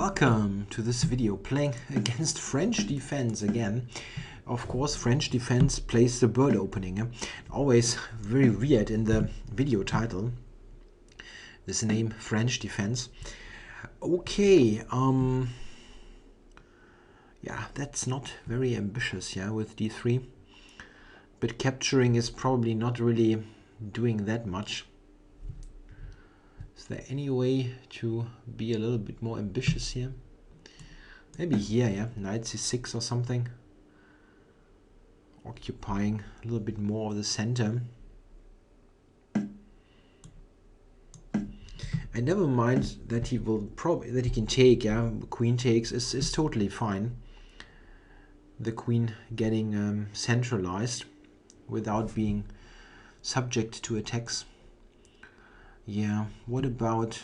Welcome to this video playing against French defense again. Of course, French defense plays the bird opening. Always very weird in the video title. This name, French defense. Okay, yeah, that's not very ambitious, yeah, with d3. But capturing is probably not really doing that much. Is there any way to be a little bit more ambitious here? Maybe here, yeah, knight c6 or something. Occupying a little bit more of the center. And never mind that he will probably that he can take, yeah. Queen takes is totally fine. The queen getting centralized without being subject to attacks. Yeah, what about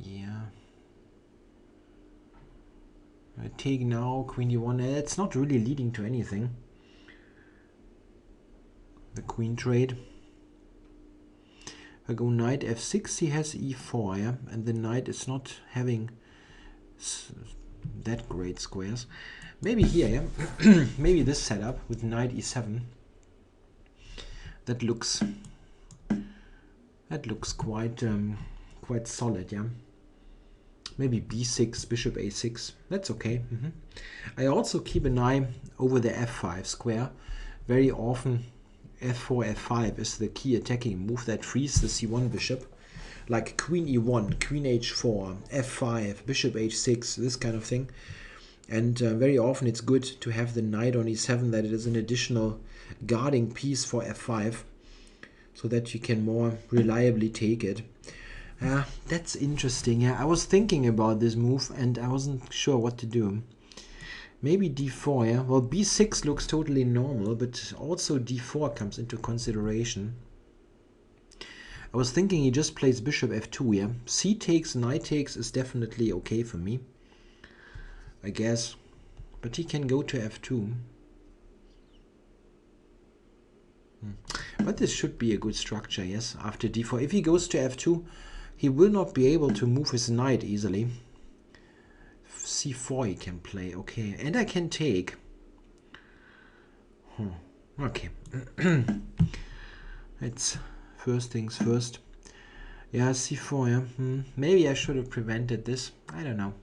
yeah. I take now, queen d1. It's not really leading to anything. The queen trade. If I go knight f6, he has e4, yeah? And the knight is not having that great squares. Maybe here, yeah? Maybe this setup with knight e7. That looks quite solid, yeah? Maybe b6, bishop a6. That's okay. I also keep an eye over the f5 square. Very often f4, f5 is the key attacking move that frees the c1 bishop. Like queen e1, queen h4, f5, bishop h6, this kind of thing. And very often it's good to have the knight on e7, that it is an additional guarding piece for f5, so that you can more reliably take it. That's interesting. Yeah, I was thinking about this move and I wasn't sure what to do. Maybe d4, yeah? Well, b6 looks totally normal, but also d4 comes into consideration. I was thinking he just plays bishop f2, yeah? C takes, knight takes is definitely okay for me, I guess. But he can go to f2. But this should be a good structure, yes, after d4. If he goes to f2, he will not be able to move his knight easily. c4 he can play, okay. And I can take. Okay. It's first things first. Yeah, c4, yeah. Maybe I should have prevented this. I don't know.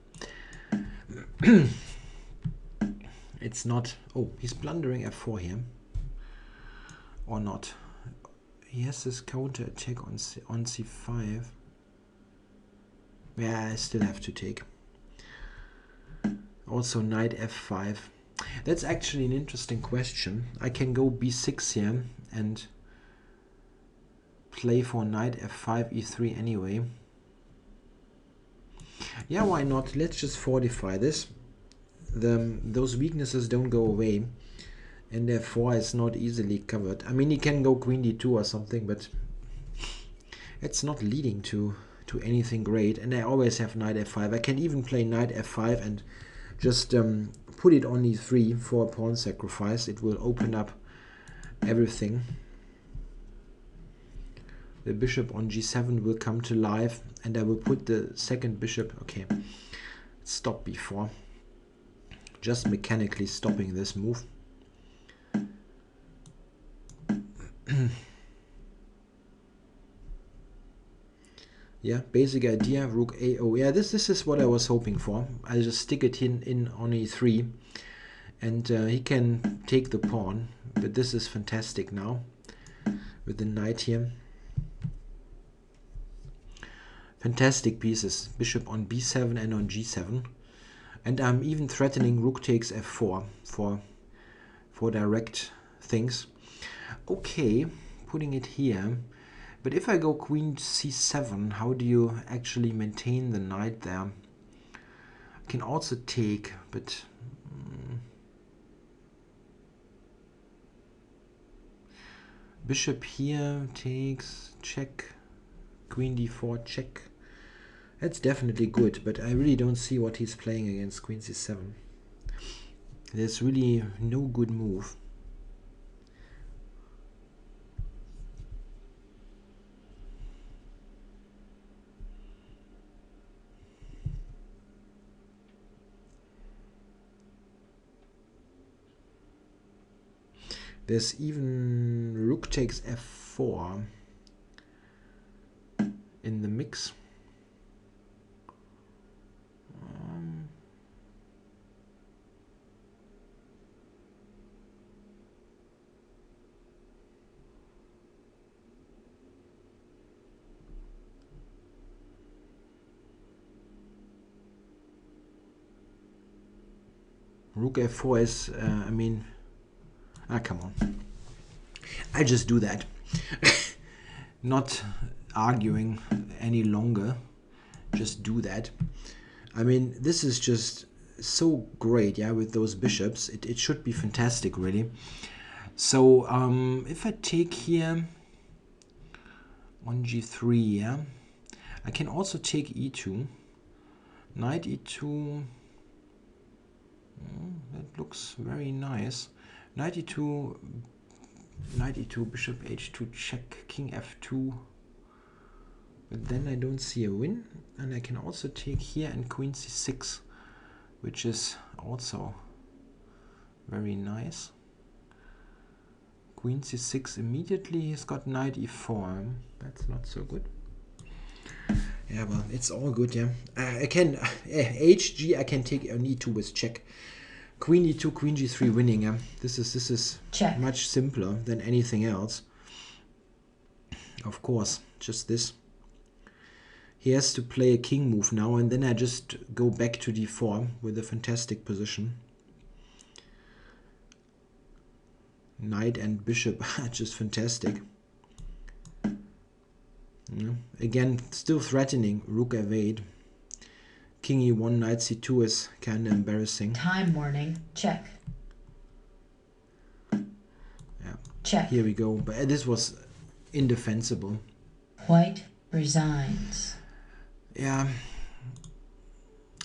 It's not... Oh, he's blundering f4 here. Or not. He has this counter attack on c5. Yeah, I still have to take. Also knight f5. That's actually an interesting question. I can go b6 here and play for knight f5, e3 anyway. Yeah, why not? Let's just fortify this. Those weaknesses don't go away. And f4 is not easily covered. I mean, he can go queen d2 or something, but it's not leading to anything great. And I always have knight f5. I can even play knight f5 and just put it on e3 for a pawn sacrifice. It will open up everything. The bishop on g7 will come to life, and I will put the second bishop. Okay, stop b4. Just mechanically stopping this move. Yeah, basic idea, rook a. Oh, yeah, this is what I was hoping for. I'll just stick it in on e3, and he can take the pawn. But this is fantastic now with the knight here. Fantastic pieces. Bishop on b7 and on g7, and I'm even threatening rook takes f4 for direct things. Okay, putting it here. But if I go queen c7, how do you actually maintain the knight there? I can also take, but bishop here takes, check, queen d4, check. That's definitely good, but I really don't see what he's playing against queen c7. There's really no good move. There's even rook takes f4 in the mix. Rook f4 is, I mean, come on. I just do that. Not arguing any longer. Just do that. I mean, this is just so great, yeah, with those bishops. It should be fantastic, really. So, if I take here on g3, yeah, I can also take e2. Knight e2. That looks very nice. Knight e2, bishop h2 check, king f2. But then I don't see a win. And I can also take here and queen c6, which is also very nice. Queen c6 immediately. He's got knight e4. That's not so good. Yeah, well, it's all good, yeah. I can, hg, I can take on e2 with check. Queen e2, queen g3 winning, yeah. This is check. Much simpler than anything else. Of course, just this. He has to play a king move now, and then I just go back to d4 with a fantastic position. Knight and bishop are just fantastic. Yeah. Again, still threatening rook f8. King e1, knight c2 is kind of embarrassing. Time warning. Check. Yeah. Check. Here we go. But this was indefensible. White resigns. Yeah.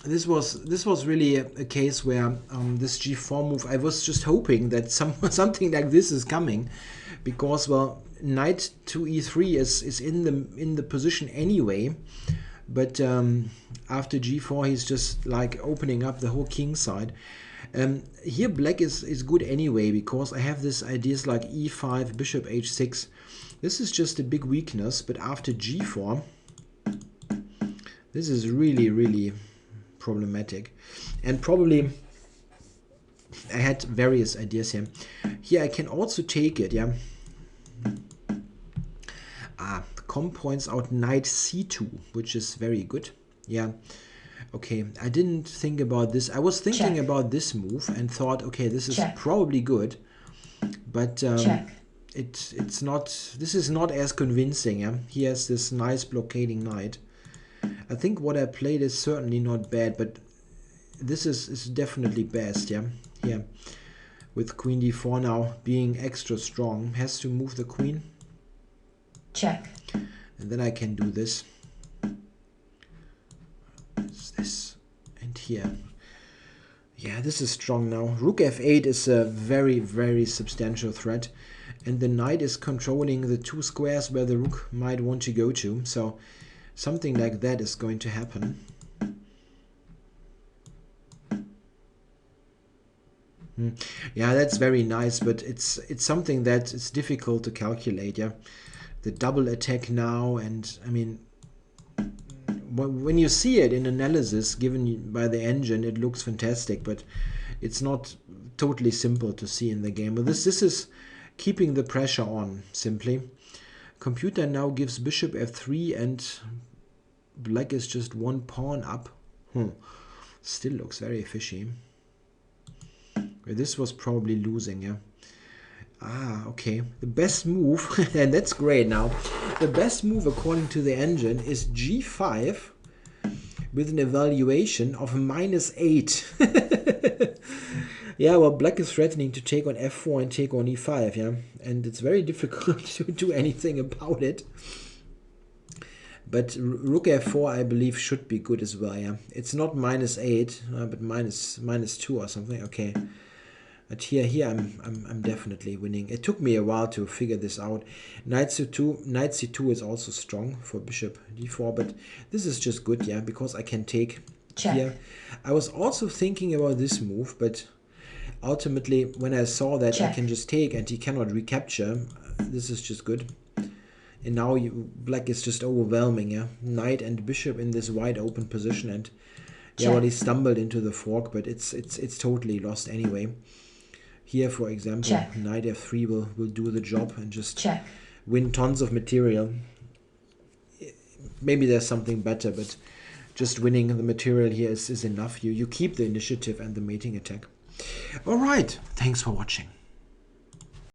This was really a case where this g4 move, I was just hoping that something like this is coming, because, well, knight to e3 is in the position anyway. But after g4, he's just like opening up the whole king side. Here black is good anyway, because I have this ideas like e5, bishop h6. This is just a big weakness, but after g4, this is really, really problematic. And probably I had various ideas here. Here I can also take it, yeah. Com points out knight c2, which is very good. Yeah. Okay, I didn't think about this. I was thinking about this move and thought, okay, this is probably good, but it's not. This is not as convincing. Yeah, he has this nice blockading knight. I think what I played is certainly not bad, but this is definitely best. Yeah, here with queen d4 now being extra strong, has to move the queen. Check. And then I can do this. This and here. Yeah, this is strong now. Rook f8 is a very, very substantial threat. And the knight is controlling the two squares where the rook might want to go to. So something like that is going to happen. Yeah, that's very nice, but it's something that is difficult to calculate, yeah. The double attack now, and I mean, when you see it in analysis given by the engine, it looks fantastic, but it's not totally simple to see in the game. But this is keeping the pressure on, simply. Computer now gives bishop f3, and black is just one pawn up. Still looks very fishy. This was probably losing, yeah. Okay. The best move, and that's great now. The best move according to the engine is g5 with an evaluation of -8. Yeah, well, black is threatening to take on f4 and take on e5, yeah. And it's very difficult to do anything about it. But rook f4, I believe, should be good as well, yeah. It's not -8, but -2 or something. Okay. But here I'm definitely winning. It took me a while to figure this out. Knight c2 is also strong for bishop d4, but this is just good, yeah, because I can take here. I was also thinking about this move, but ultimately, when I saw that I Check. can just take and he cannot recapture, this is just good. And now black is just overwhelming, yeah. Knight and bishop in this wide open position, and yeah, well, he stumbled into the fork, but it's totally lost anyway. Here, for example, Check. knight f3 will do the job and just Check. win tons of material. Maybe there's something better, but just winning the material here is enough. You keep the initiative and the mating attack. All right, thanks for watching.